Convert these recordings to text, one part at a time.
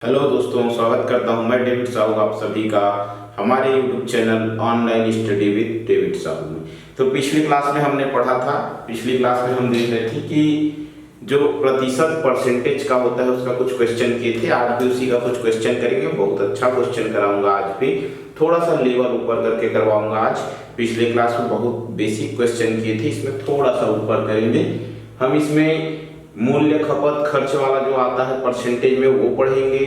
Hello दोस्तों, स्वागत करता हूं मैं डेविड साहू आप सभी का हमारे YouTube channel online study with David Sahu में। तो पिछली क्लास में हमने पढ़ा था, पिछली क्लास में हम देख रहे थे कि जो प्रतिशत परसेंटेज का होता है उसका कुछ क्वेश्चन किए थे। आज भी उसी का कुछ क्वेश्चन करेंगे। बहुत अच्छा क्वेश्चन कराऊंगा आज भी, थोड़ा सा लेवल ऊपर करके करवाऊंगा आज। पिछले क्लास में बहुत बेसिक क्वेश्चन किए थे, इसमें थोड़ा सा ऊपर करेंगे हम। इसमें मूल्य खपत खर्च वाला जो आता है परसेंटेज में वो पढ़ेंगे।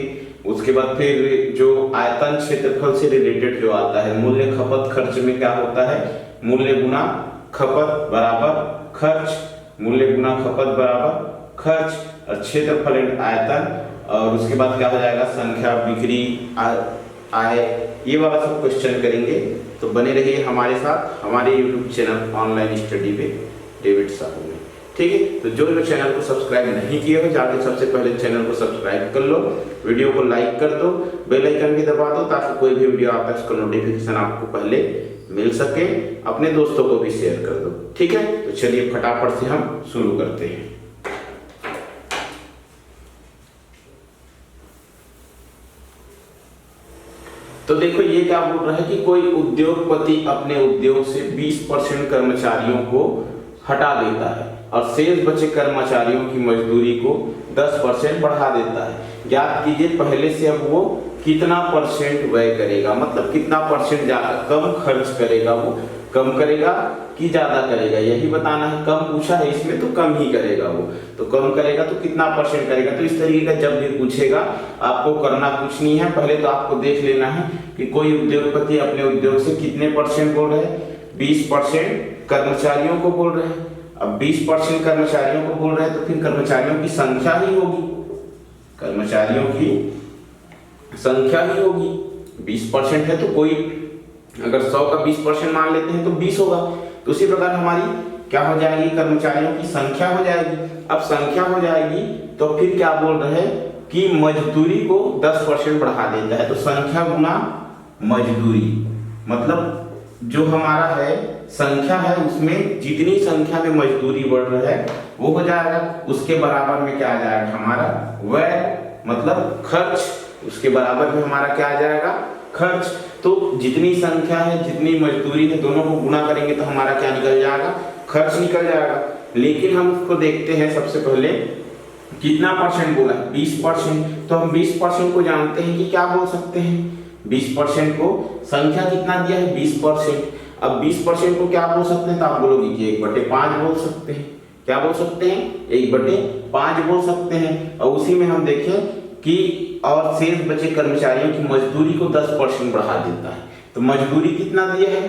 उसके बाद फिर जो आयतन क्षेत्रफल से रिलेटेड जो आता है, मूल्य खपत खर्च में क्या होता है, मूल्य गुना खपत बराबर खर्च, मूल्य गुना खपत बराबर खर्च और क्षेत्रफल एंड आयतन। और उसके बाद क्या हो जाएगा, संख्या, बिक्री, आय, ये वाला सब क्वेश्चन करेंगे। तो बने रहिए हमारे साथ हमारे YouTube channel online study with David Sahu में, ठीक है। तो जो लोग चैनल को सब्सक्राइब नहीं किए हो, जाके सबसे पहले चैनल को सब्सक्राइब कर लो, वीडियो को लाइक कर दो, बेल आइकन भी दबा दो ताकि कोई भी वीडियो आता है उसका नोटिफिकेशन आपको पहले मिल सके। अपने दोस्तों को भी शेयर कर दो, ठीक है। तो चलिए फटाफट से हम शुरू करते हैं। तो देखो ये क्या बोल रहा है कि कोई उद्योगपति अपने उद्योग से 20% कर्मचारियों को हटा देता है और शेष बचे कर्मचारियों की मजदूरी को 10% बढ़ा देता है। ज्ञात कीजिए पहले से अब वो कितना परसेंट व्यय करेगा, मतलब कितना परसेंट कम खर्च करेगा, वो कम करेगा कि ज्यादा करेगा, यही बताना है। कम पूछा है इसमें तो कम ही करेगा वो, तो कम करेगा तो कितना परसेंट करेगा। तो इस तरीके का जब भी पूछेगा आपको करना कुछ नहीं है, पहले तो आपको देख लेना है कि कोई उद्योगपति अपने उद्योग से कितने परसेंट बोल रहे हैं, 20% कर्मचारियों को बोल रहे हैं। अब 20% कर्मचारियों को बोल रहे हैं तो फिर कर्मचारियों की संख्या ही होगी, कर्मचारियों की संख्या ही होगी। 20% है तो कोई अगर 100 का 20% मान लेते हैं तो 20 होगा। तो उसी प्रकार हमारी क्या हो जाएगी, कर्मचारियों की संख्या हो जाएगी। अब संख्या हो जाएगी तो फिर क्या बोल रहे हैं कि मजदूरी को 10% बढ़ा देता है। तो संख्या गुना मजदूरी, मतलब जो हमारा है संख्या है उसमें जितनी संख्या में मजदूरी बढ़ रहा है वो हो जाएगा, उसके बराबर में क्या आ जाएगा हमारा व्यय, मतलब खर्च। उसके बराबर में हमारा क्या आ जाएगा, खर्च। तो जितनी संख्या है जितनी मजदूरी है दोनों को गुना करेंगे तो हमारा क्या निकल जाएगा, खर्च निकल जाएगा। लेकिन हम उसको देखते हैं सबसे पहले कितना परसेंट बोला है, 20%। तो हम 20% को जानते हैं कि क्या बोल सकते हैं, 20% को संख्या कितना दिया है 20%। अब 20% को क्या बोल सकते हैं, तो आप बोलोगे कि 1/5 बोल सकते हैं। क्या बोल सकते हैं, 1/5 बोल सकते हैं। और उसी में हम देखें कि और शेष बचे कर्मचारियों की मजदूरी को 10% बढ़ा देता है। तो मजदूरी कितना दिया है,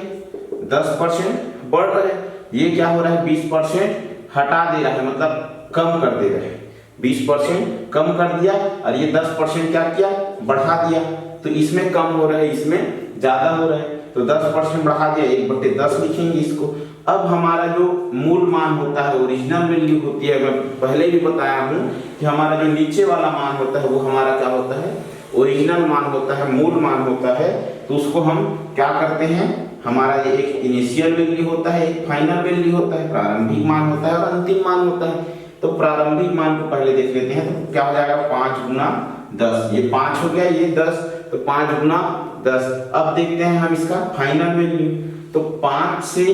10% बढ़ रहा है। ये क्या हो रहा है, 20% हटा दे रहा है, मतलब कम कर दे रहा है। 20% कम कर दिया और ये 10% क्या किया, बढ़ा दिया। तो इसमें कम हो रहा है, इसमें ज्यादा हो रहा है। तो 10% बढ़ा दिया, 1/10 लिखेंगे इसको। अब हमारा जो मूल मान होता है, ओरिजिनल वैल्यू होती है, मैं पहले भी बताया हूं कि हमारा जो नीचे वाला मान होता है वो हमारा क्या होता है, ओरिजिनल मान होता है, मूल मान होता है। तो उसको हम क्या करते हैं, हमारा ये एक इनिशियल वैल्यू होता है, एक फाइनल वैल्यू होता है, प्रारंभिक मान होता है और अंतिम मान होता है। तो प्रारंभिक मान को पहले देख लेते हैं। तो क्या हो जाएगा, 5 गुना 10, ये 5 हो गया, ये 10, तो 5 गुना 10। अब देखते हैं हम इसका फाइनल वैल्यू। तो 5 से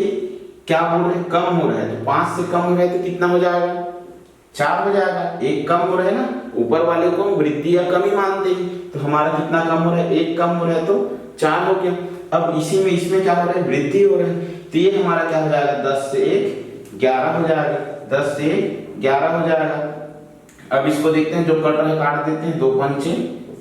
क्या बोल रहे हैं, कम हो रहा है। तो 5 से कम हो रहा है तो कितना हो जाएगा, 4 हो जाएगा। एक कम हो रहा है ना, ऊपर वाले को वृद्धि या कमी मानते हैं। तो हमारा कितना कम हो रहा है, 1 कम हो रहा है तो 4 हो गया। अब इसी में इसमें क्या हो रहा है, वृद्धि हो रहा है। तो ये हमारा क्या हो जाएगा, 10 से 1 11 हो जाएगा, 10 से 1 11 हो जाएगा। अब इसको देखते हैं, जो कट रहा है काट देते हैं, 2 पंचे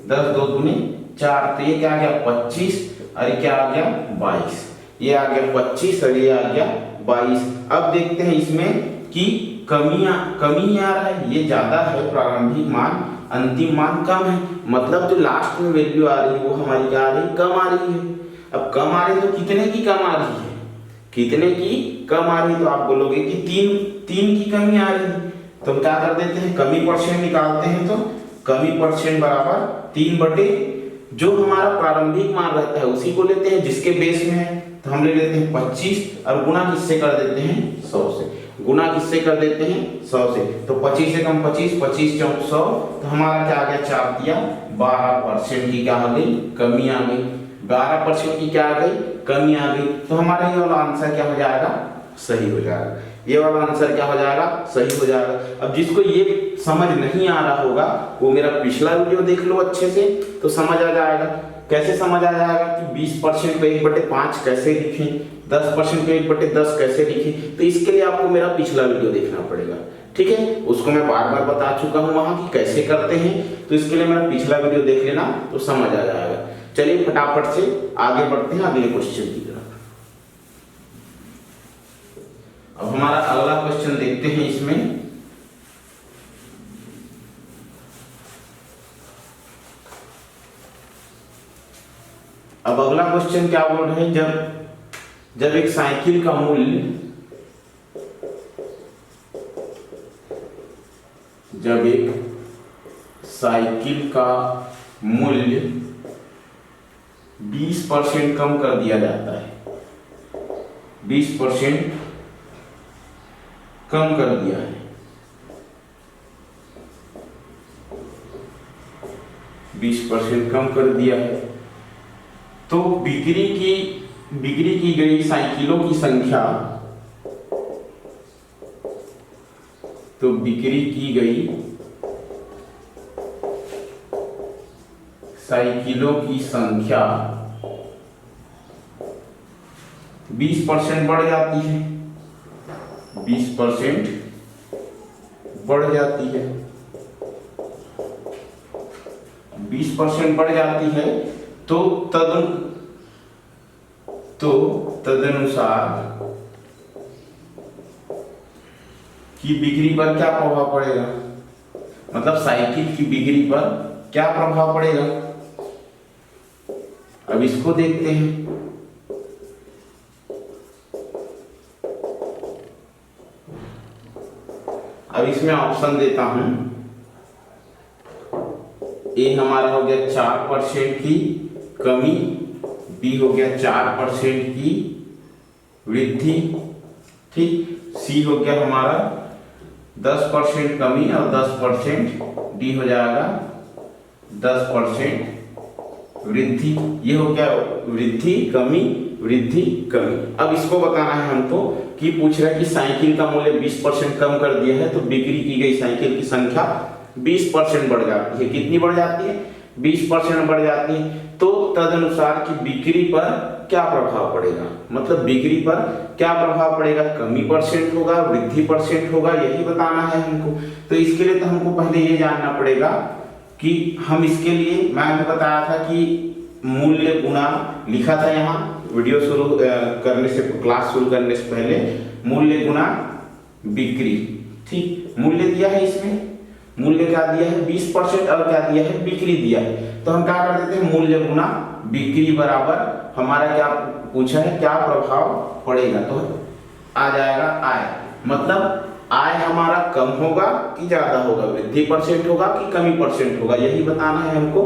10, 2 दूनी 4। तो ये क्या आ गया 25 और ये क्या आ गया 22। ये आ गया 25 और ये आ गया 22। अब देखते हैं इसमें कि कमी आ रहा है, ये ज्यादा है प्रारंभिक मान, अंतिम मान कम है। मतलब जो लास्ट में वैल्यू आ रही है वो हमारी क्या आ रही है, कम आ रही है। अब कम आ रही है तो कितने की कम आ रही है, कितने की कम आ रही है। तो आप बोलोगे कि 3 की कमी आ रही है। तो हम क्या कर देते हैं, कमी परसेंट निकालते हैं। तो कमी परसेंट बराबर 3 जो हमारा प्रारंभिक मान रहता है उसी को लेते हैं जिसके बेस में है। तो हम ले लेते हैं 25 और गुणा किससे कर देते हैं, 100 से। गुना किससे कर देते हैं 100 से। तो 25 से कम 25, 25 चौक 100, तो हमारा क्या आ गया 4 दिया 12% की क्या आ गई कमी आ गई, 12% की क्या आ गई कमी आ गई। तो हमारा ये वाला आंसर क्या हो जाएगा सही हो जाएगा, ये वाला आंसर क्या हो जाएगा सही हो जाएगा। अब जिसको ये समझ नहीं आ रहा होगा वो मेरा पिछला वीडियो देख लो अच्छे से, तो समझ आ जाएगा। कैसे समझ आ जाएगा कि 20% को 1/5 कैसे लिखें, 10% को 1/10 कैसे लिखें, तो इसके लिए आपको मेरा पिछला वीडियो देखना पड़ेगा, ठीक है। उसको मैं बार बार बता चुका हूँ वहां कि कैसे करते हैं, तो इसके लिए मेरा पिछला वीडियो देख लेना तो समझ आ जाएगा। चलिए फटाफट से आगे बढ़ते हैं अगले क्वेश्चन की तरफ। अब हमारा अगला क्वेश्चन देखते हैं इसमें। अब अगला क्वेश्चन क्या बोल रहे हैं, जब एक साइकिल का मूल्य, जब एक साइकिल का मूल्य 20% कम कर दिया जाता है, 20% कम कर दिया है, 20% कम कर दिया है, तो बिक्री की गई साइकिलों की संख्या, तो बिक्री की गई साइकिलों की संख्या 20% बढ़ जाती है, 20% बढ़ जाती है, 20% बढ़ जाती है, तो तदनुसार की बिक्री पर क्या प्रभाव पड़ेगा, मतलब साइकिल की बिक्री पर क्या प्रभाव पड़ेगा। अब इसको देखते हैं। अब इसमें ऑप्शन देता हूं, ए हमारा हो गया 4% की कमी, बी हो गया 4% की वृद्धि, ठीक, सी हो गया हमारा 10% कमी और 10%, डी हो जाएगा 10% वृद्धि। ये हो गया वृद्धि कमी वृद्धि कमी। अब इसको बताना है हमको कि पूछ रहा है कि साइकिल का मूल्य 20% कम कर दिया है, तो बिक्री की गई साइकिल की संख्या 20% बढ़ जाती है। कितनी बढ़ जाती है 20% बढ़ जाती है, तो तदनुसार की बिक्री पर क्या प्रभाव पड़ेगा, मतलब बिक्री पर क्या प्रभाव पड़ेगा, कमी परसेंट होगा वृद्धि परसेंट होगा, यही बताना है हमको। तो इसके लिए तो हमको पहले ये जानना पड़ेगा कि हम इसके लिए, मैंने बताया था कि मूल्य गुणा लिखा था यहाँ वीडियो शुरू करने से, क्लास शुरू करने से पहले, मूल्य गुणा बिक्री, ठीक, मूल्य दिया है इसमें, मूल्य क्या दिया है 20% और क्या दिया है बिक्री दिया है, तो हम क्या कर देते हैं मूल्य गुणा बिक्री बराबर हमारा क्या पूछा है क्या प्रभाव पड़ेगा, तो आ जाएगा आय, मतलब आय हमारा कम होगा कि ज्यादा होगा, वृद्धि परसेंट होगा कि कमी परसेंट होगा, यही बताना है हमको।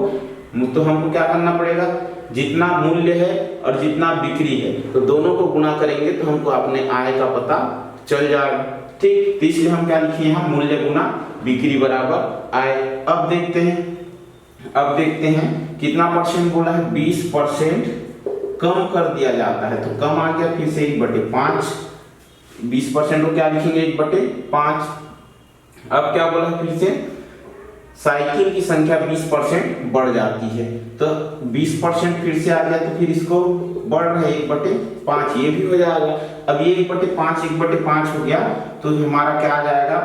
तो हमको क्या करना पड़ेगा, जितना मूल्य है और जितना बिक्री है तो दोनों को गुणा करेंगे तो हमको अपने आय का पता चल जाएगा, ठीक। तो इसलिए हम क्या लिखे यहाँ मूल्य गुणा बिक्री बराबर आय। अब देखते हैं कितना परसेंट बोला है 20% कम कर दिया जाता है, तो कम आ गया फिर से 1/5, 20% को क्या लिखेंगे 1/5। अब क्या बोला है फिर से साइकिल की संख्या 20% बढ़ जाती है, तो 20% फिर से आ गया, तो फिर इसको बढ़ रहा है 1/5, ये भी हो जाएगा। अब ये 1/5 हो गया, तो हमारा क्या आ जाएगा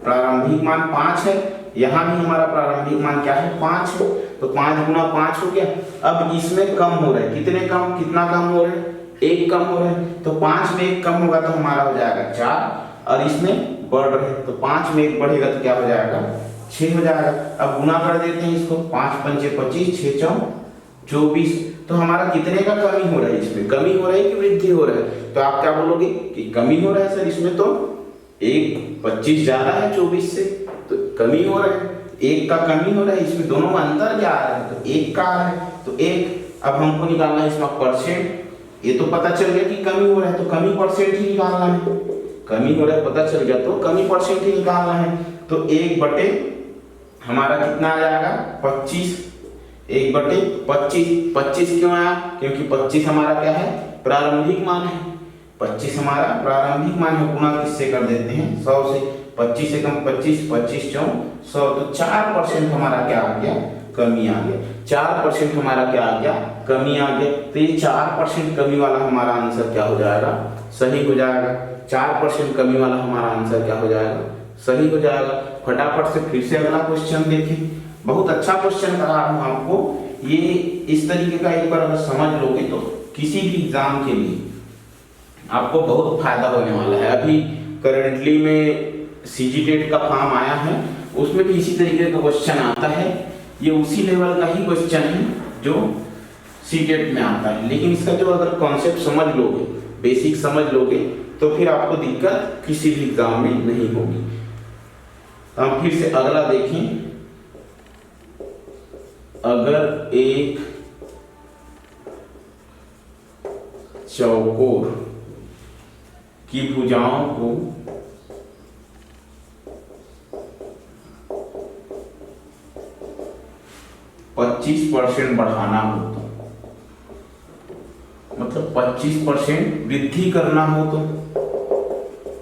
प्रारंभिक मान 5 है, यहाँ भी हमारा प्रारंभिक मान क्या है 5 है, तो 5 गुना 5 हो गया। अब इसमें कम हो रहा है, कितना कम हो रहा है 1 कम हो रहा है, तो 5 में 1 कम होगा तो हमारा हो जाएगा 4, और इसमें बढ़ रहे हैं तो 5 में 1 बढ़ेगा तो क्या हो जाएगा 6 हो जाएगा। अब गुना कर देते हैं इसको, 5 पंचे 25, 6 चौक 24, तो हमारा कितने का कमी हो रहा है, इसमें कमी हो रहा है कि वृद्धि हो रहा है, तो आप क्या बोलोगे कि कमी हो रहा है सर, इसमें तो 25 ज्यादा है 24 से, तो कमी हो रहा है, 1 का कमी हो रहा है, इसमें दोनों में अंतर क्या आ रहा है, तो 1 का आ रहा है, तो 1। अब हमको निकालना है इसमें परसेंट, ये तो पता चल गया कि कमी हो रहा है तो कमी परसेंट ही निकालना है, कमी हो रहा है पता चल गया, तो कमी परसेंट ही निकालना है। तो 1 बटे हमारा कितना आ जाएगा 25, 1 बटे 25। 25 क्यों आया? क्योंकि 25 हमारा क्या है प्रारंभिक मान है। 25 हमारा प्रारंभिक मान है, गुणा किससे कर देते हैं 100 से। 25 से कम 25, 25 चौं 100, तो 4% हमारा क्या आ गया कमी आ गया। 4% हमारा क्या आ गया कमी आ गया। तो ये 4% कमी वाला हमारा आंसर क्या हो जाएगा सही हो जाएगा। 4% कमी वाला हमारा आंसर क्या हो जाएगा सही हो जाएगा। फटाफट से फिर से अगला क्वेश्चन देखें। बहुत अच्छा क्वेश्चन करा रहा हूं आपको। ये इस तरीके का एक बार अगर समझ लोगे तो किसी भी एग्जाम के लिए आपको बहुत फायदा होने वाला है। अभी करंटली में सीजीटेट का फॉर्म आया है, उसमें भी इसी तरीके का क्वेश्चन आता है। ये उसी लेवल का ही क्वेश्चन है जो सीटेट में आता है, लेकिन इसका जो अगर कॉन्सेप्ट समझ लोगे, बेसिक समझ लोगे, तो फिर आपको दिक्कत किसी भी एग्जाम में नहीं होगी। हम फिर से अगला देखें। अगर एक चौकोर की भुजाओं को %25 बढ़ाना हो, तो मतलब 25% वृद्धि करना हो, तो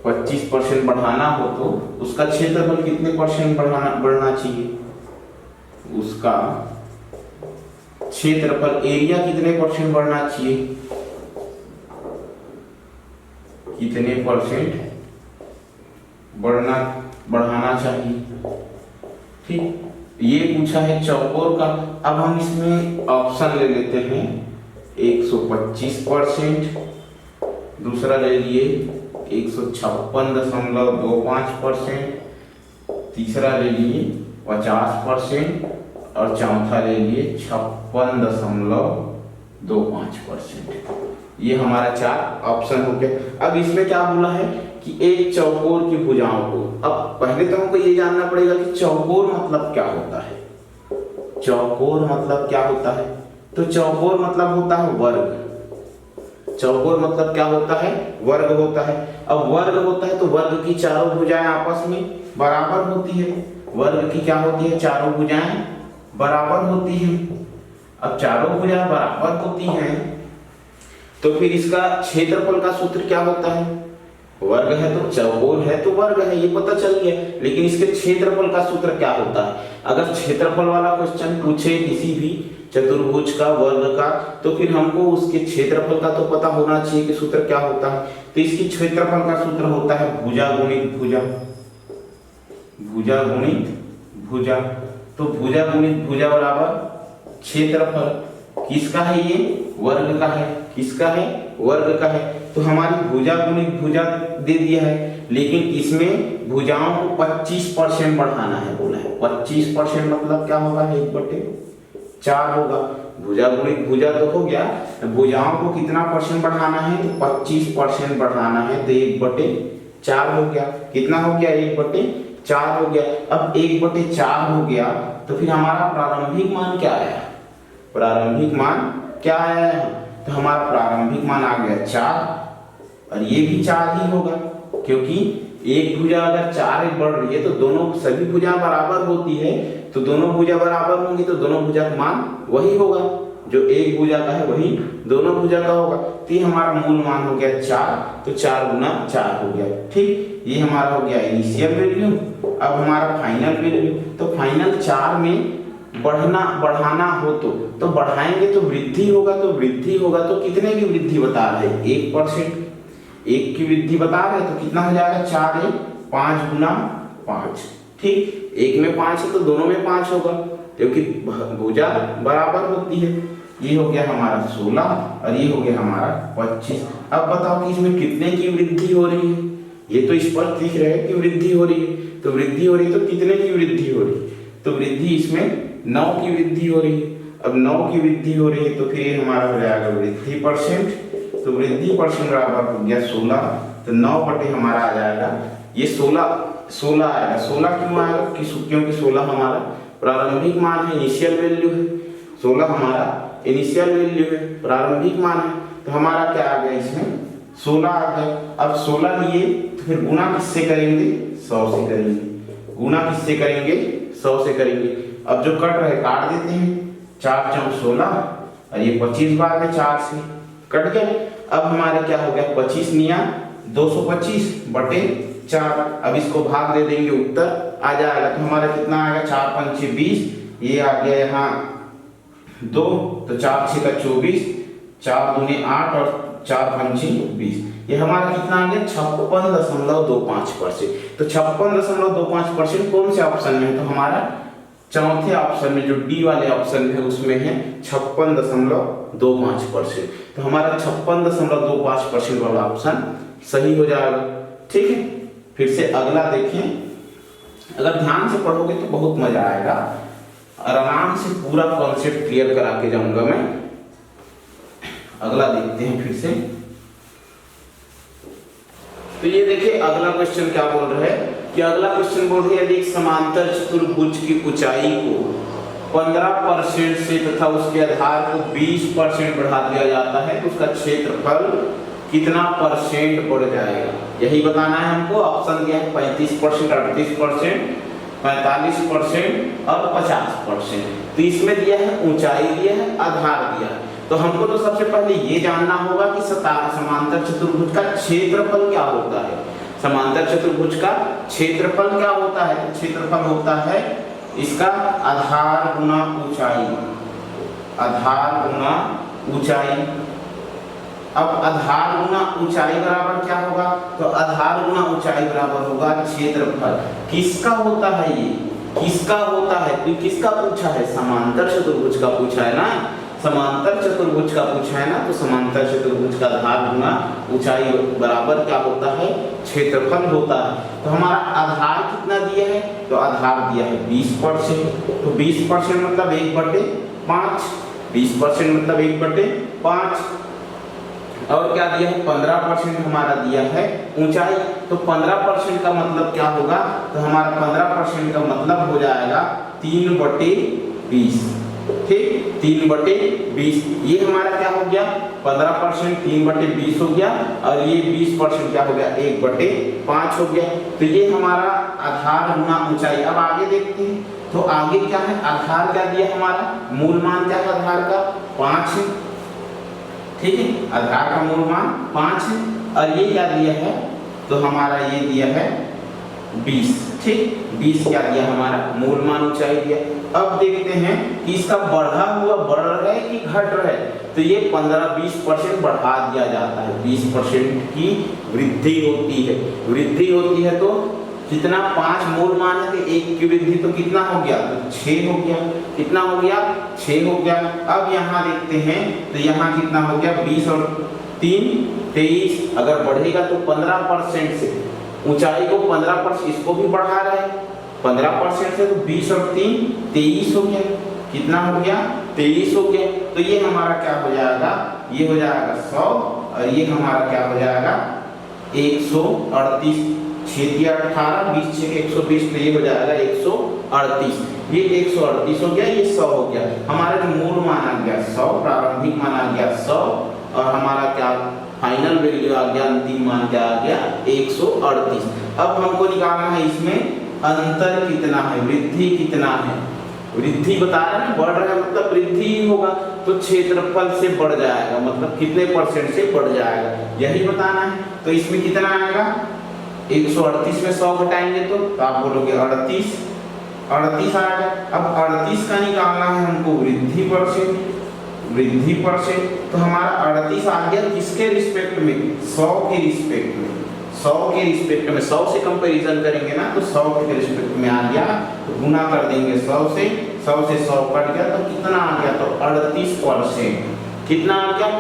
25% बढ़ाना हो तो उसका क्षेत्रफल कितने % बढ़ना चाहिए? उसका क्षेत्रफल एरिया कितने % बढ़ना चाहिए? कितने % बढ़ाना चाहिए? ठीक, ये पूछा है चौकोर का। अब हम इसमें ऑप्शन ले लेते हैं। 125%, दूसरा ले लिए 156.25%, तीसरा ले लिए 50% और चौथा ले लिए 56.25%। ये हमारा 4 ऑप्शन हो गया। अब इसमें क्या बोला है कि एक चौकोर की भुजाओं को, अब पहले तो हमको ये जानना पड़ेगा कि चौकोर मतलब क्या होता है। चौकोर मतलब क्या होता है? तो चौकोर मतलब होता है वर्ग। चौकोर मतलब क्या होता है? वर्ग होता है। अब वर्ग होता है तो वर्ग की चारों भुजाएं आपस में बराबर होती है। वर्ग की क्या होती है? चारों भुजाएं बराबर होती है। अब चारों भुजाएं बराबर होती हैं तो फिर इसका क्षेत्रफल का सूत्र क्या होता है? वर्ग है तो चौकोर है तो वर्ग है, ये पता चल गया। लेकिन इसके क्षेत्रफल का सूत्र क्या होता है? अगर क्षेत्रफल वाला क्वेश्चन पूछे किसी भी चतुर्भुज का, वर्ग का, तो फिर हमको उसके क्षेत्रफल का तो पता होना चाहिए कि सूत्र क्या होता है। तो इसकी क्षेत्रफल का सूत्र होता है भुजा गुणित भुजा, भुजा गुणित भुजा। तो भुजा गुणित भुजा बराबर क्षेत्रफल। किसका है ये? वर्ग का है। किसका है? वर्ग का है। तो हमारी भुजा गुणित भुजा दे दिया है, लेकिन इसमें भुजाओं को 25% बढ़ाना है बोला है। 25% मतलब क्या होगा? 1/4 होगा। भुजा गुणित भुजा तो हो गया, भुजाओं को कितना % बढ़ाना है? तो 25% बढ़ाना है, तो 1/4 हो गया। कितना हो गया? 1/4 हो गया। अब 1/4 हो गया तो फिर हमारा प्रारंभिक मान क्या आया? प्रारंभिक मान क्या आया? तो हमारा प्रारंभिक मान आ गया 4, और ये भी 4 ही होगा, क्योंकि एक भुजा अगर 4 बढ़ रही है तो दोनों सभी भुजा बराबर होती है, तो दोनों भुजा बराबर होंगी तो दोनों भुजा का मान वही होगा। जो एक भुजा का है वही दोनों भुजा का होगा। तो ये हमारा मूल मान हो गया 4, तो 4 गुना 4 हो गया। ठीक, ये हमारा हो गया इनिशियल वैल्यू। अब हमारा फाइनल वैल्यू, तो फाइनल 4 में बढ़ाना हो तो बढ़ाएंगे तो वृद्धि होगा, तो वृद्धि होगा तो कितने की वृद्धि बता रहे? 1%। 1 की वृद्धि बता रहे तो कितना हो जाएगा? 4 1 5 गुना 5। ठीक, एक में 5 है तो दोनों में 5 होगा, क्योंकि भुजा बराबर होती है। ये हो गया हमारा 16 और ये हो गया हमारा 25। अब बताओ कि इसमें कितने की वृद्धि हो रही है? ये तो स्पष्ट दिख रहा है कि वृद्धि हो रही है। तो वृद्धि हो रही है तो कितने की वृद्धि हो रही है? तो वृद्धि इसमें 9 की वृद्धि हो रही है। अब 9 की वृद्धि हो रही है तो फिर ये हमारा हो जाएगा वृद्धि %। तो वृद्धि % बराबर हो गया 16, तो 9 बटे हमारा आ जाएगा ये 16 आएगा। 16 क्यों आएगा? क्योंकि 16 हमारा प्रारंभिक मान है, इनिशियल वैल्यू है। 16 हमारा इनिशियल वैल्यू है, प्रारंभिक मान है। तो हमारा क्या आ गया? इसमें 16 आ गया। अब 16 लिए तो फिर गुना किससे करेंगे? 100 से करेंगे। गुना किससे करेंगे? 100 से करेंगे। अब जो कट रहे काट देते हैं, 4 चौक 16 और ये 25 भाग में 4 से कट गया। अब हमारे क्या हो गया? 25 निया 225 बटे 4। अब इसको भाग दे देंगे, उत्तर आ जाएगा। तो हमारा कितना आएगा? 4 पंचे 20, ये आ गया यहाँ 2, तो 4 6 का 24, 4 दूने 8 और 4 पंचे 20। ये हमारा कितना आ गया? 56.25%। तो 56.25% कौन से ऑप्शन में है? तो हमारा चौथे ऑप्शन में, जो डी वाले ऑप्शन में है, उसमें है 56.25%। तो हमारा 56.25% वाला ऑप्शन सही हो जाएगा। ठीक है, फिर से अगला देखें। अगर ध्यान से पढ़ोगे तो बहुत मजा आएगा, आराम से पूरा कॉन्सेप्ट क्लियर करा के जाऊंगा मैं। अगला देखते हैं फिर से। तो ये देखिए अगला क्वेश्चन क्या बोल रहा है कि अगला क्वेश्चन बोल रही है यदि एक समांतर चतुर्भुज की ऊंचाई को 15% से तथा उसके आधार को 20% बढ़ा दिया जाता है तो उसका क्षेत्रफल कितना परसेंट बढ़ जाएगा? यही बताना है हमको। ऑप्शन दिया है 35%, 38%, 45% और 50%। तो इसमें दिया है ऊंचाई, दिया है आधार, दिया है। तो हमको तो सबसे पहले ये जानना होगा कि समांतर चतुर्भुज का क्षेत्रफल क्या होता है। समांतर चतुर्भुज का क्षेत्रफल क्या होता है? तो क्षेत्रफल होता है इसका आधार गुना ऊंचाई, आधार गुना ऊंचाई। अब आधार गुना ऊंचाई बराबर क्या होगा? तो आधार गुना ऊंचाई बराबर होगा क्षेत्रफल। किसका होता है ये? किसका होता है? तो किसका पूछा है? समांतर चतुर्भुज का पूछा है ना। समांतर चतुर्भुज का पूछा है ना, तो समांतर चतुर्भुज का आधार गुना ऊंचाई बराबर क्या होता है? क्षेत्रफल होता है। तो हमारा आधार कितना दिया है? तो आधार दिया है 20%। तो 20% मतलब 1/5। 20% मतलब 1/5। और क्या दिया है? 15% हमारा दिया है ऊंचाई। तो 15% का मतलब क्या होगा? तो हमारा 15% का मतलब हो जाएगा 3/20। ठीक, 3/20। ये हमारा क्या हो गया? 15% 3/20 हो गया और ये 20% क्या हो गया? 1/5 हो गया। तो ये हमारा आधार गुना ऊंचाई। अब आगे देखते हैं। तो आगे क्या है? आधार क्या दिया हमारा? मूल मान क्या है आधार का? 5 है। ठीक है, आधार का मूल मान 5 है। और ये क्या दिया है? तो हमारा ये दिया है 20। ठीक, 20 क्या दिया हमारा? मूल मान ऊंचाई दिया। अब देखते हैं कि इसका बढ़ा हुआ बढ़ रहा है कि घट रहा है। तो ये 15-20% बढ़ा दिया जाता है। 20% की वृद्धि होती है। वृद्धि होती है तो कितना? 5 मूल मान है तो 1 की वृद्धि तो कितना हो गया? तो 6 हो गया। कितना हो गया? 6 हो गया। अब यहाँ देखते हैं तो यहाँ कितना हो गया? 20 और 3 23। अगर बढ़ेगा तो 15% से ऊंचाई को 15%, इसको भी बढ़ा रहा है 15% से, तो 20 और 3 23 हो गया। कितना हो गया? 23 हो गया। तो ये हमारा क्या हो जाएगा? ये हो जाएगा 100 और ये हमारा क्या हो जाएगा? 138। 6 × 18, 20 × 6 = 120। तो ये हो जाएगा 138। ये 138 हो गया, ये 100 हो गया। हमारा जो मूल मान आ गया 100, प्रारंभिक मान आ गया 100 और हमारा क्या फाइनल वैल्यू आ गया, अंतिम मान क्या आ गया? 138। अब हमको निकालना है इसमें अंतर कितना है, वृद्धि कितना है। वृद्धि बता रहा है, बढ़ रहा है मतलब वृद्धि ही होगा। तो क्षेत्रफल से बढ़ जाएगा, मतलब कितने % से बढ़ जाएगा, यही बताना है। तो इसमें कितना आएगा? 138 में 100 घटाएंगे तो आप बोलोगे 38 आएगा। अब 38 का निकालना है हमको वृद्धि %। वृद्धि %। तो हमारा 38 आ गया किसके रिस्पेक्ट में? 100 के रिस्पेक्ट में। 100 के रिस्पेक्ट में 100 से कंपैरिजन करेंगे ना, तो 100 के रिस्पेक्ट में आ गया। तो गुना कर देंगे 100 से 100 कट गया तो कितना आ गया? तो 38%। कितना आ गया?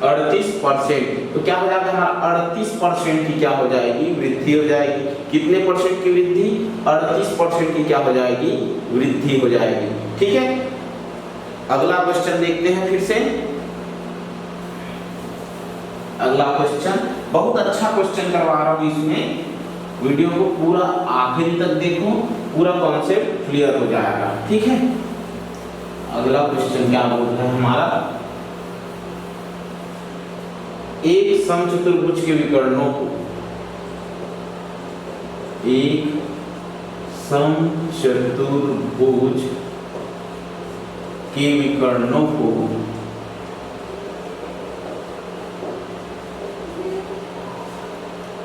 38%। तो क्या हो जाएगा हमारा? 38% की क्या हो जाएगी? वृद्धि हो जाएगी। कितने % की वृद्धि? 38% की क्या हो जाएगी? वृद्धि हो जाएगी। ठीक है, अगला क्वेश्चन देखते हैं फिर से। अगला क्वेश्चन बहुत अच्छा क्वेश्चन करवा रहा हूं, इसमें वीडियो को पूरा आखिरी तक देखो, पूरा कॉन्सेप्ट क्लियर हो जाएगा। ठीक है, अगला क्वेश्चन क्या बोल रहा है हमारा? एक समचतुर्भुज के विकर्णों को, एक समचतुर्भुज के विकर्णों को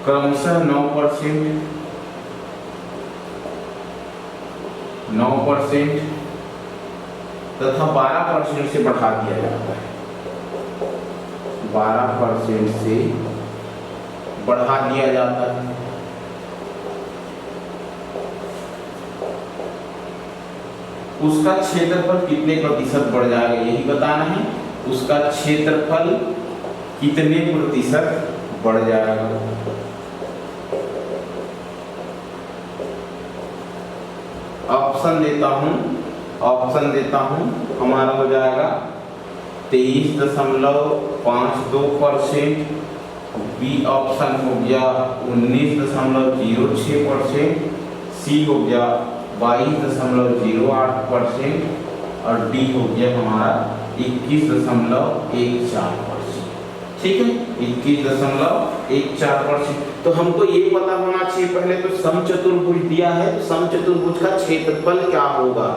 क्रमशः 9% तथा 12% से बढ़ा दिया जाता है, 12% से बढ़ा दिया जाता है। उसका क्षेत्रफल कितने प्रतिशत बढ़ जाएगा यही बताना है। उसका क्षेत्रफल कितने प्रतिशत बढ़ जाएगा। ऑप्शन देता हूं, हमारा हो जाएगा 23.52%, बी ऑप्शन हो गया 19.06%, सी हो गया 22.08% और डी हो गया हमारा 21.14%। ठीक है, 21.14%। तो हमको ये पता होना चाहिए पहले तो समचतुर्भुज दिया है तो समचतुर्भुज का क्षेत्रफल क्या होगा।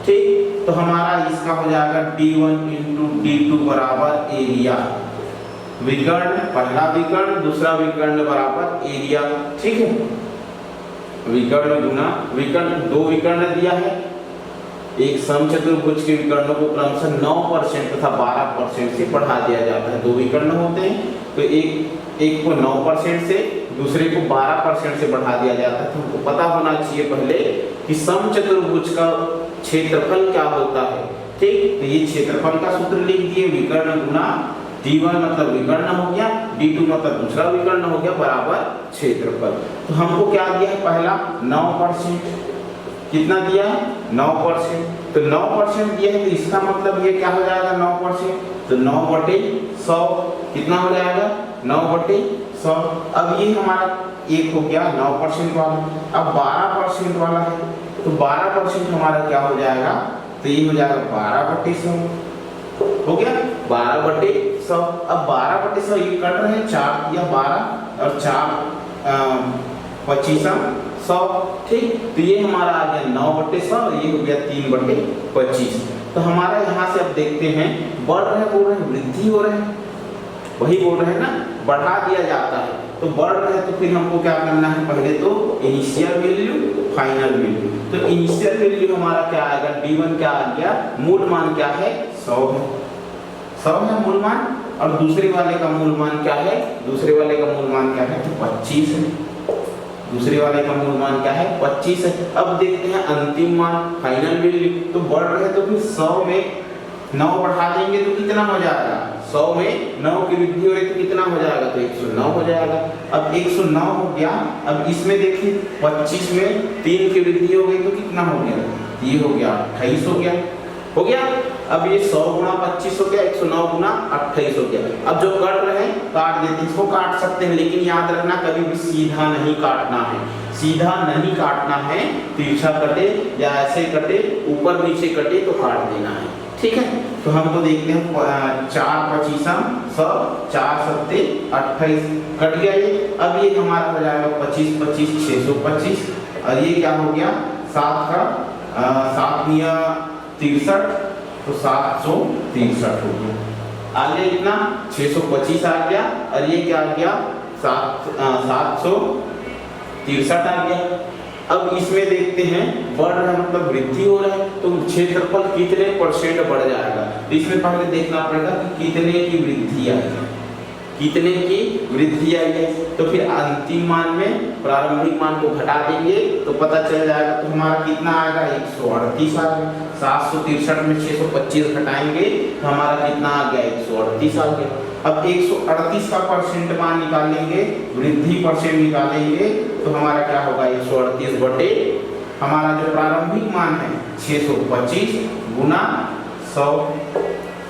ठीक, तो हमारा इसका हो जाएगा D1 × D2 बराबर एरिया, विकर्ण पहला विकर्ण दूसरा विकर्ण बराबर एरिया। ठीक है, विकर्ण गुना विकर्ण, दो विकर्ण दिया है, एक समचतुर्भुज के विकर्णों को क्रमशः 9% तथा 12% से बढ़ा दिया जाता है। दो विकर्ण होते हैं तो एक को 9% से दूसरे को 12% से बढ़ा दिया जाता है। तो हमको पता होना चाहिए पहले कि समचतुर्भुज का क्षेत्रफल क्या होता है। ठीक, तो ये क्षेत्रफल का सूत्र लिख दिए, विकर्ण गुना D1 मतलब विकर्ण हो गया, D2 मतलब दूसरा विकर्ण हो गया बराबर क्षेत्रफल। तो हमको क्या दिया है पहला 9%, कितना दिया है 9%, तो 9% दिया है तो इसका मतलब ये क्या हो जाएगा 9%, तो 9/100 कितना हो जाएगा 9/100। अब ये हमारा एक हो गया 9% वाला, अब 12% वाला है तो 12% हमारा क्या हो जाएगा, तो ये हो जाएगा 12/100 हो गया 12/100। अब 12/100 ये कट रहे हैं, 4 या 12 और 4 25 100। ठीक, तो ये हमारा आ गया 9/100 और ये हो गया 3/25। तो हमारा यहाँ से अब देखते हैं बढ़ रहे बोल रहे हैं वृद्धि हो रहे हैं, वही बोल रहे हैं ना, बढ़ा दिया जाता है तो बढ़ रहे हैं। तो फिर हमको क्या करना है, पहले तो इनिशियल वैल्यू फाइनल वैल्यू। तो इनिशियल वैल्यू हमारा क्या आएगा, D1 क्या आ गया, मूल मान क्या है 100 है, 100 है मूल मान, और दूसरे वाले का मूल मान क्या है, दूसरे वाले का मूल मान क्या है तो 25 है, दूसरे वाले का मूल मान क्या है 25 है। अब देखते हैं अंतिम मान फाइनल वैल्यू, तो बढ़ रहे तो फिर 100 में 9 बढ़ा देंगे तो कितना हो जाएगा, 100 में 9 की वृद्धि हो रही तो कितना हो जाएगा, तो 109 हो जाएगा। अब 109 हो गया, अब इसमें देखिए 25 में 3 की वृद्धि हो गई तो कितना हो गया, ये हो गया 28 हो गया, हो गया। अब ये 100 × 25 हो गया, 109 × 28 हो गया। अब जो कट रहे हैं काट देते हैं, इसको काट सकते हैं लेकिन याद रखना कभी भी सीधा नहीं काटना है, सीधा नहीं काटना है, तिरछा कटे या ऐसे कटे ऊपर नीचे कटे तो काट देना है। ठीक है, तो हमको देखते हैं 4×25 100, 4×7 28 कट गया ये। अब ये हमारा हो जाएगा 25 25 625 और ये क्या हो गया 7 का 7 × 63 तो 763 हो गया। आगे इतना 625 आ गया और ये क्या आ गया 763 आ गया। अब इसमें देखते हैं बढ़ रहा है मतलब वृद्धि हो रहा है तो क्षेत्रफल कितने % बढ़ जाएगा। तो इसमें पहले देखना पड़ेगा कि कितने की वृद्धि आई है, कितने की वृद्धि आई है। तो फिर अंतिम मान में प्रारंभिक मान को घटा देंगे तो पता चल जाएगा। तो हमारा कितना आएगा 138 आ गया। 763 में 625 घटाएंगे तो हमारा कितना आ गया 138 आ गया। अब 138 का % मान निकालेंगे, वृद्धि % निकालेंगे तो हमारा क्या होगा 138 बटे हमारा जो प्रारंभिक मान है 625 गुना 100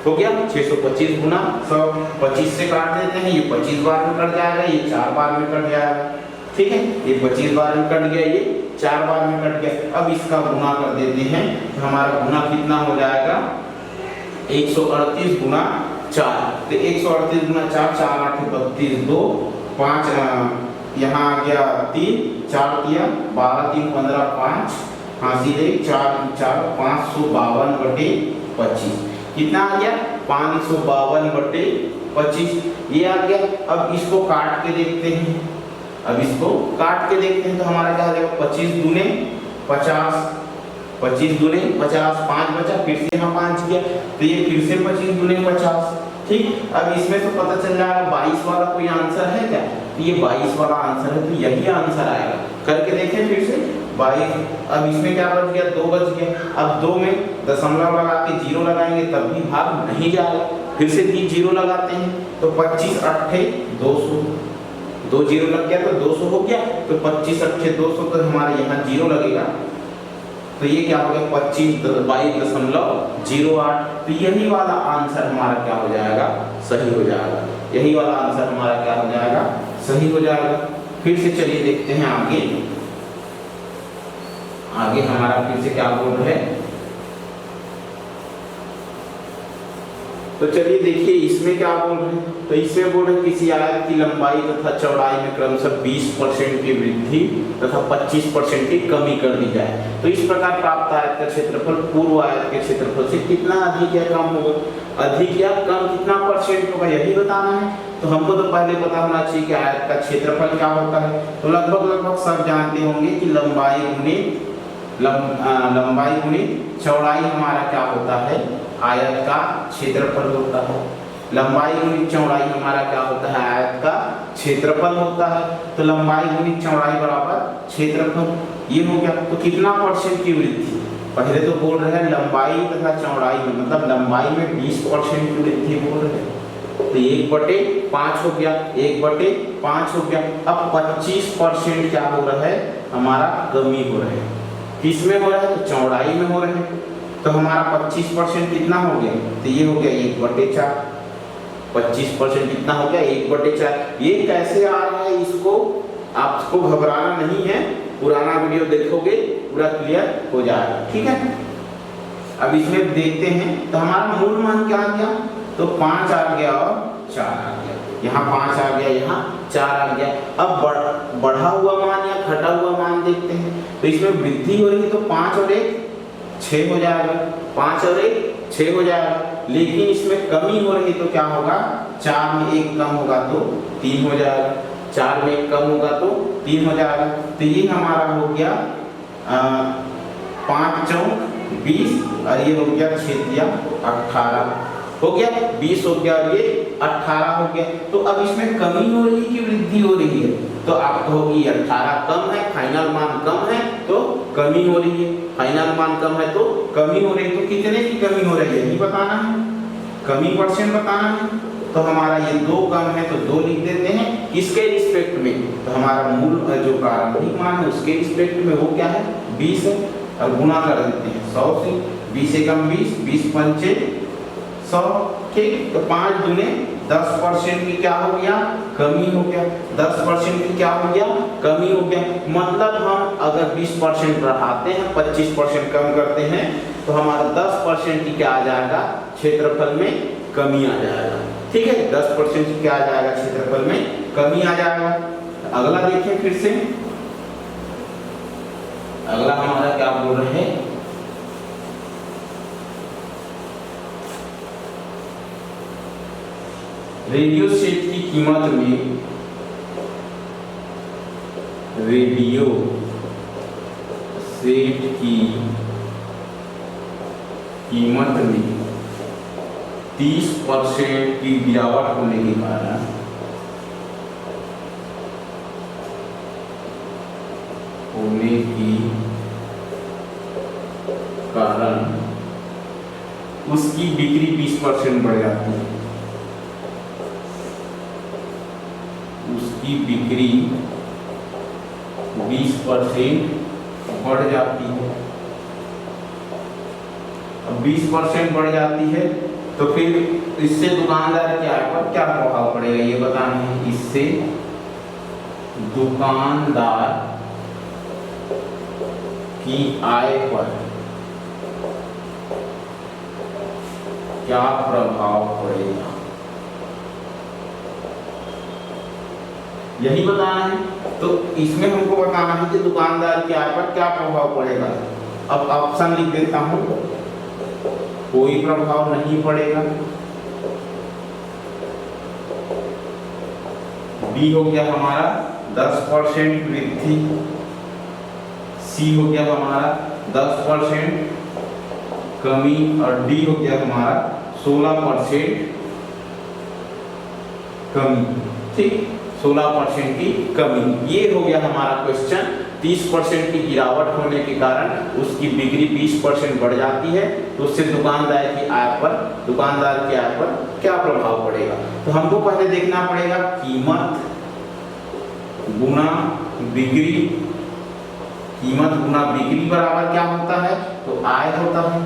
हो गया। 625 गुना 100, 25 से काट देते हैं, ये 25 बार में कट जाएगा, ये 4 बार में कट जाएगा। ठीक है, ये 25 बार में कट गया, ये 4 बार में कट गया। अब इसका गुना कर देते हैं तो हमारा गुना कितना हो जाएगा 138 गुना 4, तो 138 गुना 4, 4 8 32, 2 5 यहाँ आ गया 3, 4 दिया 12 3 15 5 हासिल 4 4 552 बटे 25, कितना आ गया 552 बटे 25, ये आ गया। अब इसको काट के देखते हैं, अब इसको काट के देखते हैं तो हमारा क्या आ जाएगा 25 दूने 50, 25 दूने 50, 5 बचा, फिर से यहाँ 5 किया तो ये फिर से 25 दूने 50, ठीक। अब इसमें तो पता चल जाएगा 22 वाला कोई आंसर है क्या, तो ये 22 वाला आंसर है, तो यही आंसर आएगा। करके देखें फिर से 22, अब इसमें क्या बच गया 2 बच गया, अब 2 में दशमलव लगा के 0 लगाएंगे तब भी भाग नहीं जाएगा, फिर से 0 लगाते हैं तो 25 8 200, 2 0 लग गया तो 200 हो गया, तो 25 8 200 तो हमारे यहाँ 0 लगेगा, तो ये क्या हो गया 22.08, तो यही वाला आंसर हमारा क्या हो जाएगा सही हो जाएगा, यही वाला आंसर हमारा क्या हो जाएगा सही हो जाएगा। फिर से चलिए देखते हैं आगे, आगे हमारा फिर से क्या बोल रहे हैं, तो चलिए देखिए इसमें क्या बोल रहे हैं, तो इसमें बोल रहे हैं किसी आयत की लंबाई तथा चौड़ाई में क्रमशः 20% की वृद्धि तथा 25% की कमी कर दी जाए, तो इस प्रकार प्राप्त आयत का क्षेत्रफल पूर्व आयत के क्षेत्रफल से कितना अधिक या कम होगा, अधिक या कम कितना परसेंट होगा यही बताना है। तो हमको तो पहले पता होना चाहिए कि आयत का क्षेत्रफल क्या होता है, तो लगभग सब जानते होंगे कि लंबाई गुनी चौड़ाई हमारा क्या होता है आयत का क्षेत्रफल होता है, लंबाई गुनी चौड़ाई हमारा क्या होता है आयत का क्षेत्रफल होता है, तो लंबाई गुनी चौड़ाई बराबर क्षेत्रफल, ये हो गया। तो कितना परसेंट की वृद्धि, पहले तो बोल रहे हैं लंबाई तथा चौड़ाई में, मतलब लंबाई में 20% की वृद्धि बोल रहे हैं, तो 1/5 हो गया, 1/5 हो गया। अब 25% क्या हो रहा है हमारा कमी हो रहा है, किसमें हो रहा है तो चौड़ाई में हो रहे हैं, तो हमारा 25% कितना हो गया, तो ये हो गया 1/4, 25% कितना हो गया 1/4। ये कैसे आ रहा है इसको आपको घबराना नहीं है, पुराना वीडियो देखोगे पूरा क्लियर हो जाएगा, ठीक है। अब इसमें देखते हैं तो हमारा मूल मान क्या आ गया, तो 5 आ गया और 4 आ गया, यहाँ 5 आ गया, यहाँ 4 आ गया। अब बढ़ा हुआ मान या घटा हुआ मान देखते हैं, तो इसमें वृद्धि हो रही है तो 5 और 1 6 हो जाएगा, 5 और 1 6 हो जाएगा, लेकिन इसमें कमी हो रही तो क्या होगा 4 में 1 कम होगा तो 3 हो जाएगा, 4 में 1 कम होगा तो 3 हो जाएगा। तो ये हमारा हो गया 5 चौक 20 और ये हो गया 6 या 18 हो गया, 20 हो गया और ये 18 हो गया। तो अब इसमें कमी हो रही है कि वृद्धि हो रही है, तो आप कहोगी 18 कम है, फाइनल मान कम है तो कमी हो रही है, फाइनल मान कम है तो कमी हो रही है, तो कितने की कमी हो रही है यही बताना है, कमी परसेंट बताना है। तो हमारा ये 2 कम है तो 2 लिख देते हैं, इसके रिस्पेक्ट में, तो हमारा मूल जो प्रारंभिक मान है उसके रिस्पेक्ट में वो क्या है 20 है, और गुणा कर देते हैं 100 से, 20 एकम 20, 20 पंचे 100, ठीक। तो 5 दूने 10% की क्या हो गया कमी हो गया, 10% की क्या हो गया कमी हो गया। मतलब हम अगर 20% बढ़ाते हैं 25% कम करते हैं तो हमारा 10% की क्या आ जाएगा क्षेत्रफल में कमी आ जाएगा, ठीक है। 10% की क्या आ जाएगा क्षेत्रफल में कमी आ जाएगा। अगला देखिए फिर से, अगला हमारा क्या बोल रहे हैं, रेडियो सेट की कीमत में, रेडियो सेट की कीमत में 30% की गिरावट होने के कारण उसकी बिक्री 20% बढ़ जाती है, उसकी बिक्री 20% बढ़ जाती है। अब 20% बढ़ जाती है तो फिर इससे दुकानदार के आय पर क्या प्रभाव पड़ेगा ये बताना है। इससे दुकानदार की आय पर क्या प्रभाव पड़ेगा, यही बताना है। तो इसमें हमको बताना है कि दुकानदार की आय पर क्या प्रभाव पड़ेगा। अब ऑप्शन लिख देता हूं, कोई प्रभाव नहीं पड़ेगा। बी हो गया हमारा 10% वृद्धि, सी हो गया हमारा 10% कमी और डी हो गया हमारा 16% कमी। ठीक, 16% की कमी। ये हो गया हमारा क्वेश्चन। 30% की गिरावट होने के कारण उसकी बिक्री 20% बढ़ जाती है, तो उससे दुकानदार की आय पर क्या प्रभाव पड़ेगा। तो हमको पहले देखना पड़ेगा कीमत गुना बिक्री। कीमत गुना बिक्री बराबर क्या होता है, तो आय होता है।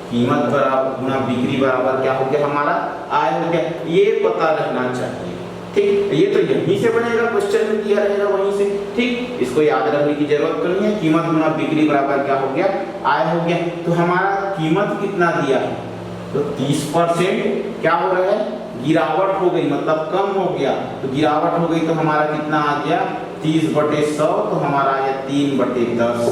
कीमत बराबर गुना बिक्री बराबर क्या हो गया हमारा, आय हो गया। ये पता रहना चाहिए। ठीक, ये तो यहीं से बनेगा, क्वेश्चन में दिया रहेगा वहीं से। ठीक, इसको याद रखने की जरूरत तो नहीं है। कीमत गुना बिक्री बराबर क्या हो गया, आय हो गया। तो हमारा कीमत कितना दिया है, तो 30% क्या हो रहा है, गिरावट हो गई, मतलब कम हो गया। तो गिरावट हो गई तो हमारा कितना आ गया, 30/100, तो हमारा आ गया 3/10।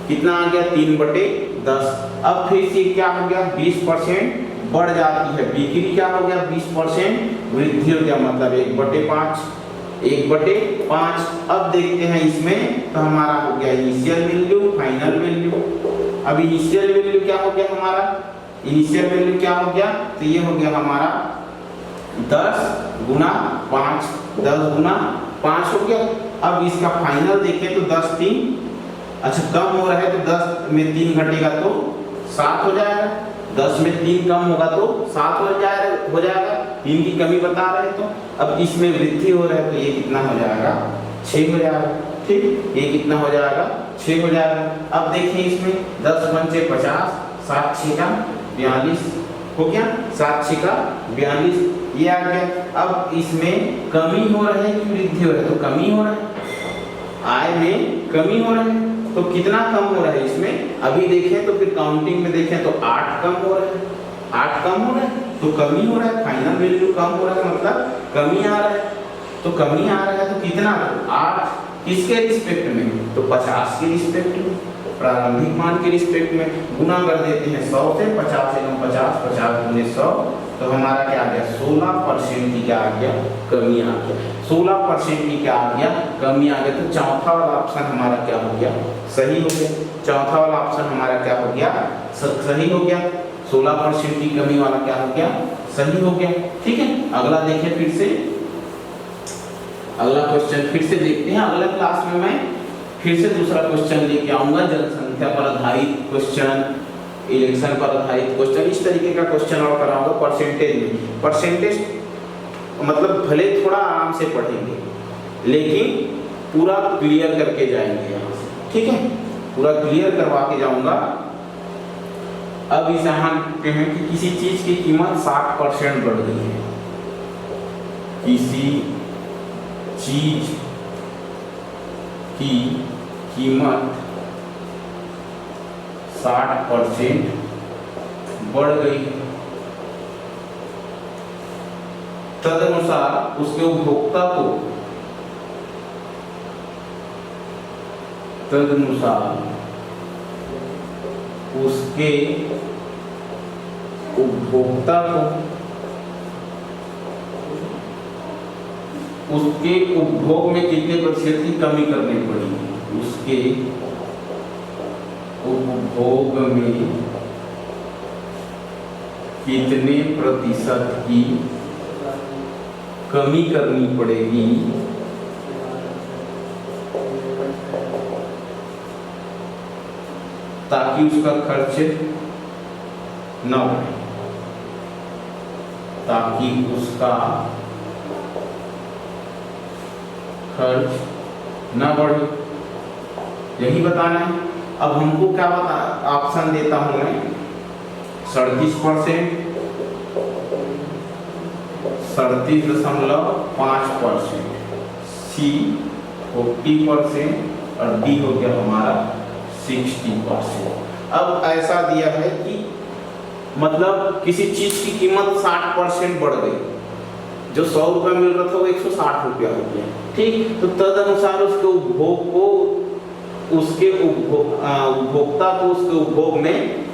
कितना आ गया, 3/10। अब फिर से क्या हो गया, 20% बढ़ जाती है बिक्री, क्या हो गया 20% वृद्धि हो गया, मतलब 1/5। 1/5। अब देखते हैं इसमें, तो हमारा हो गया इनिशियल वैल्यू, फाइनल वैल्यू। अब इनिशियल वैल्यू क्या हो गया हमारा, इनिशियल वैल्यू क्या हो गया, तो ये हो गया हमारा 10 गुना 5, 10 गुना 5 हो गया। अब इसका फाइनल देखें तो 10 3, अच्छा कम हो रहा है तो 10 में 3 घटेगा तो 7 हो जाएगा। 10 में 3 कम होगा तो 7 हो जाएगा। 3 की कमी बता रहे तो अब इसमें वृद्धि हो रहा है, तो ये कितना हो जाएगा, 6 हो जाएगा। ठीक, ये कितना हो जाएगा, 6 हो जाएगा। अब देखिए इसमें 10 पंचे 50, 7 6 का 42 हो गया, 7 6 का 42, ये आ गया। अब इसमें कमी हो रहा है कि वृद्धि हो रहा है, तो कमी हो रहा है, आय में कमी हो रहा है। तो कितना कम हो रहा है इसमें, अभी देखें तो फिर काउंटिंग में देखें तो 8 कम हो रहा है, 8 कम हो रहा है, तो कमी हो रहा है। फाइनल वैल्यू कम हो रहा है, मतलब कमी आ रहा है। तो कमी आ रहा है तो कितना, 8 किसके रिस्पेक्ट में, तो 50 के रिस्पेक्ट में, प्रारंभिक मान के रिस्पेक्ट में। गुना कर देते हैं 100 से, 50 से 50, 50 गुने 100, तो हमारा क्या आ गया, 16% की क्या आ गया, कमी आ गया। 16% की क्या आ गया, कमी आ गया। तो चौथा वाला ऑप्शन हमारा क्या हो गया, सही हो गया। चौथा वाला ऑप्शन हमारा क्या हो गया, सही हो गया। 16% की कमी वाला क्या हो गया, सही हो गया। ठीक है, अगला देखें फिर से, अगला क्वेश्चन फिर से देखते हैं। अगले क्लास में मैं फिर से दूसरा क्वेश्चन लेके आऊंगा, जनसंख्या पर आधारित क्वेश्चन, इलेक्शन पर आधारित क्वेश्चन, इस तरीके का क्वेश्चन और कराऊंगा परसेंटेज में। परसेंटेज मतलब भले थोड़ा आराम से पढ़ेंगे, लेकिन पूरा क्लियर करके जाएंगे यहाँ से। ठीक है, पूरा क्लियर करवा के जाऊंगा। अब इस यहाँ हैं कि किसी चीज की कीमत 60% बढ़ गई है, किसी चीज की कीमत 60% बढ़ गई, तदनुसार उसके उपभोक्ता को, तदनुसार उसके उपभोक्ता को उसके उपभोग में कितने प्रतिशत की कमी करनी पड़ेगी, उसके उपभोग में कितने प्रतिशत की कमी करनी पड़ेगी ताकि उसका खर्च न बढ़े, ताकि उसका खर्च न बढ़े, यही बताना है। अब हमको क्या बता, ऑप्शन देता हूं मैं, 37%, 37.5%, सी 40% और डी हो गया हमारा 60%। अब ऐसा दिया है कि मतलब किसी चीज की कीमत 60% बढ़ गई, जो 100 रुपया मिल रहा था वो 160 रुपया हो गया। ठीक। तो तदनुसार उसके उपभोग को उपभोक्ता को उसके उपभोग में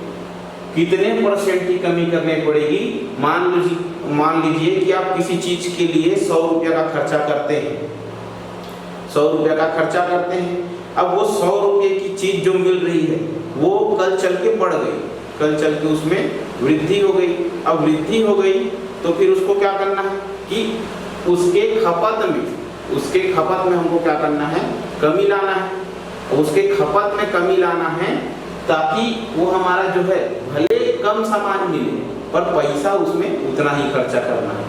कितने % की कमी करनी पड़ेगी। मान लीजिए कि आप किसी चीज के लिए 100 रुपया का खर्चा करते हैं, 100 रुपया का खर्चा करते हैं। अब वो 100 रुपये की चीज जो मिल रही है वो कल चल के बढ़ गई, कल चल के उसमें वृद्धि हो गई। अब वृद्धि हो गई तो फिर उसको क्या करना है कि उसके खपत में हमको क्या करना है, कमी लाना है। उसके खपत में कमी लाना है ताकि वो हमारा जो है भले कम सामान मिले पर पैसा उसमें उतना ही खर्चा करना है।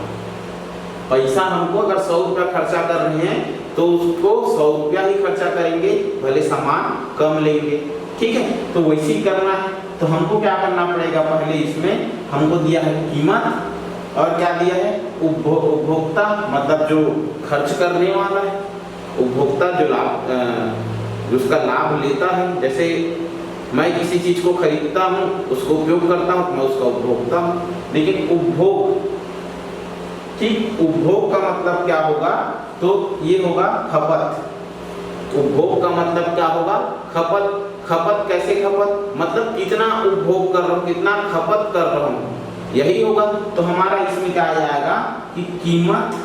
पैसा हमको अगर 100 रुपया खर्चा कर रहे हैं तो उसको 100 रुपया ही खर्चा करेंगे, भले सामान कम लेंगे, ठीक है। तो वैसे ही करना है। तो हमको क्या करना पड़ेगा, पहले इसमें हमको दिया है कीमत और क्या दिया है, उपभोक्ता, मतलब जो खर्च करने वाला है, उपभोक्ता जो उसका लाभ लेता है। जैसे मैं किसी चीज को खरीदता हूँ, उसको उपयोग करता हूँ, मैं उसका उपभोक्ता हूँ। लेकिन उपभोग, ठीक, उपभोग का मतलब क्या होगा, तो ये होगा खपत। उपभोग का मतलब क्या होगा, खपत। खपत कैसे खपत, मतलब कितना उपभोग कर रहा हूँ, कितना खपत कर रहा हूँ, यही होगा। तो हमारा इसमें क्या आ जाएगा कि कीमत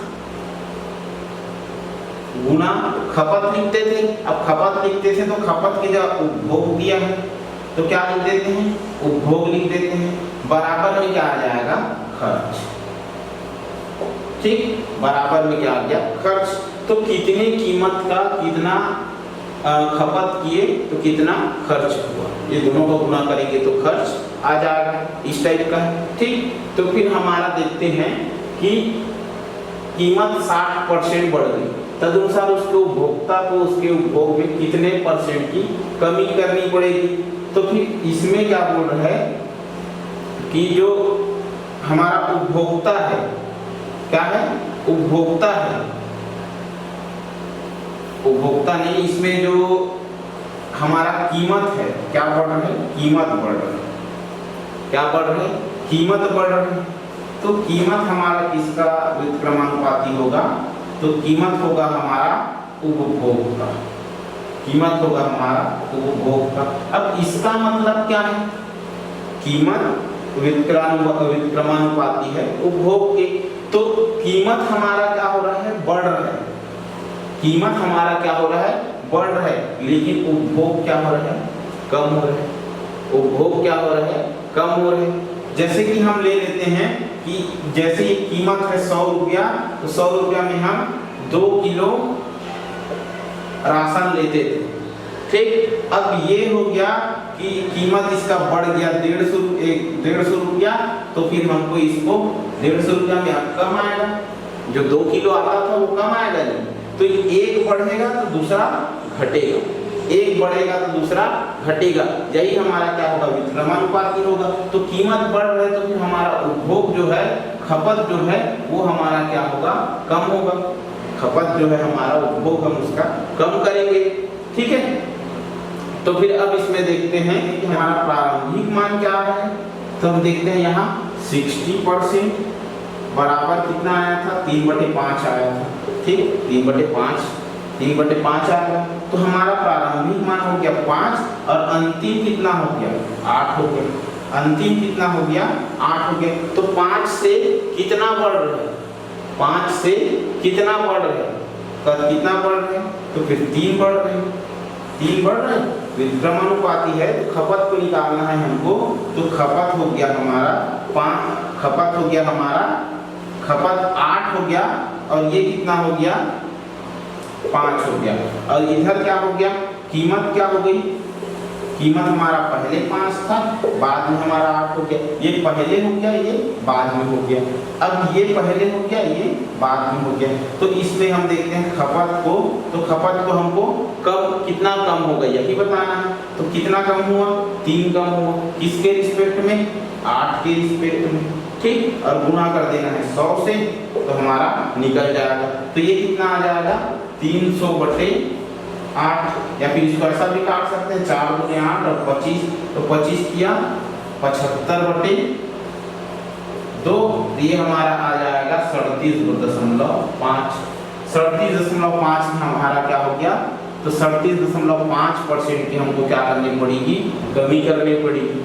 गुना खपत लिखते थे। अब खपत लिखते थे तो खपत की जगह उपभोग दिया है तो क्या लिख देते हैं, उपभोग लिख देते हैं। बराबर में क्या आ जाएगा, खर्च, ठीक, बराबर में क्या आ गया, खर्च। तो कितने कीमत का कितना खपत किए तो कितना खर्च हुआ, ये दोनों को गुना करेंगे तो खर्च आ जाएगा, इस टाइप का है, ठीक। तो फिर हमारा देखते हैं कि कीमत 60% बढ़ गई, तदनुसार उसके उपभोक्ता को उसके उपभोग में कितने % की कमी करनी पड़ेगी। तो फिर इसमें क्या बोल रहा है कि जो हमारा उपभोक्ता है, क्या है, उपभोक्ता है, उपभोक्ता नहीं, इसमें जो हमारा कीमत है क्या बढ़ रहा है, कीमत बढ़ रहा है, क्या बढ़ रहा है, कीमत बढ़ रही है। तो कीमत हमारा किसका व्युत्क्रमानुपाती होगा, तो कीमत होगा हमारा उपभोग का, कीमत होगा हमारा उपभोग का। अब इसका मतलब क्या है, कीमत व्युत्क्रमानुपाती है उपभोग के, तो कीमत हमारा क्या हो रहा है, बढ़ रहा है, कीमत हमारा क्या हो रहा है, बढ़ रहा है, लेकिन उपभोग क्या हो रहा है, कम हो रहा है, उपभोग क्या हो रहा है, कम हो रहा है। जैसे कि हम ले लेते हैं कि जैसे ये कीमत है 100 रुपया, तो 100 रुपया में हम 2 किलो राशन लेते थे, ठीक। अब ये हो गया कि कीमत इसका बढ़ गया 150 रुपया, तो फिर हमको इसको 150 रुपया में अब कम आएगा, जो 2 किलो आता था वो कम आएगा नहीं, तो एक बढ़ेगा तो दूसरा घटेगा, एक बढ़ेगा तो दूसरा घटेगा, यही हमारा क्या होगा, व्युत्क्रमानुपाती होगा। तो कीमत बढ़ रहा है तो फिर हमारा उपभोग जो है, खपत जो है वो हमारा क्या होगा, कम होगा, खपत जो है हमारा, उपभोग हम उसका कम करेंगे, ठीक है। तो फिर अब इसमें देखते हैं कि हमारा प्रारंभिक मान क्या आ रहा है, तो हम देखते हैं यहाँ 60% बराबर कितना आया था, 3/5 आया था, ठीक, 3/5 आ गया। तो हमारा प्रारंभिक मान हो गया 5 और अंतिम कितना हो गया, 8 हो गया, अंतिम कितना हो गया, 8 हो गया। तो 5 से कितना बढ़ रहा है, 5 से कितना बढ़ रहा है, कितना बढ़ रहे हैं, तो फिर 3 बढ़ रहे हैं, 3 बढ़ रहे हैं, व्युत्क्रमानुपाती है तो खपत को निकालना है हमको, तो खपत हो गया हमारा 5, खपत हो गया हमारा, खपत 8 हो गया और ये कितना हो गया, 5 हो गया। और इधर क्या हो गया, कीमत क्या हो गई, कीमत हमारा पहले 5 था, बाद में हमारा 8 हो गया, ये पहले हो गया, ये बाद में हो गया, अब ये पहले हो गया, ये बाद में हो गया। तो इसमें हम देखते हैं खपत को, तो खपत को हमको कब कितना कम होगा यही बताना है। तो कितना कम हुआ, 3 कम हुआ, किसके रिस्पेक्ट में, 8 के रिस्पेक्ट में, ठीक, और गुना कर देना है 100 से, तो हमारा निकल जाएगा। तो ये कितना आ जाएगा, 300/8, या फिर इसको ऐसा भी काट सकते हैं, 4 × 8 और 25, तो 25 किया 75/2, ये हमारा आ जाएगा 37.5, 37.5 हमारा क्या हो गया, तो 37.5% की हमको क्या करनी पड़ेगी, कमी करनी पड़ेगी।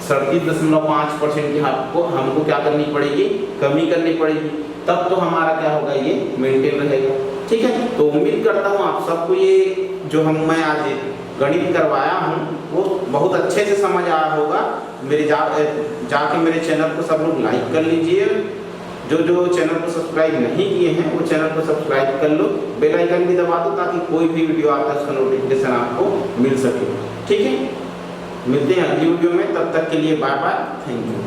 37.5% की हमको क्या करनी पड़ेगी, कमी करनी पड़ेगी, तब तो हमारा क्या होगा, ये मेंटेन रहेगा। ठीक है, तो उम्मीद करता हूँ आप सबको ये जो मैं आज गणित करवाया हूँ वो बहुत अच्छे से समझ आया होगा। मेरे जाके मेरे चैनल को सब लोग लाइक कर लीजिए। जो चैनल को सब्सक्राइब नहीं किए हैं वो चैनल को सब्सक्राइब कर लो, बेल आइकन भी दबा दो ताकि कोई भी वीडियो आता है उसका नोटिफिकेशन आपको मिल सके। ठीक है, मिलते हैं अगली वीडियो में, तब तक के लिए बाय बाय, थैंक यू।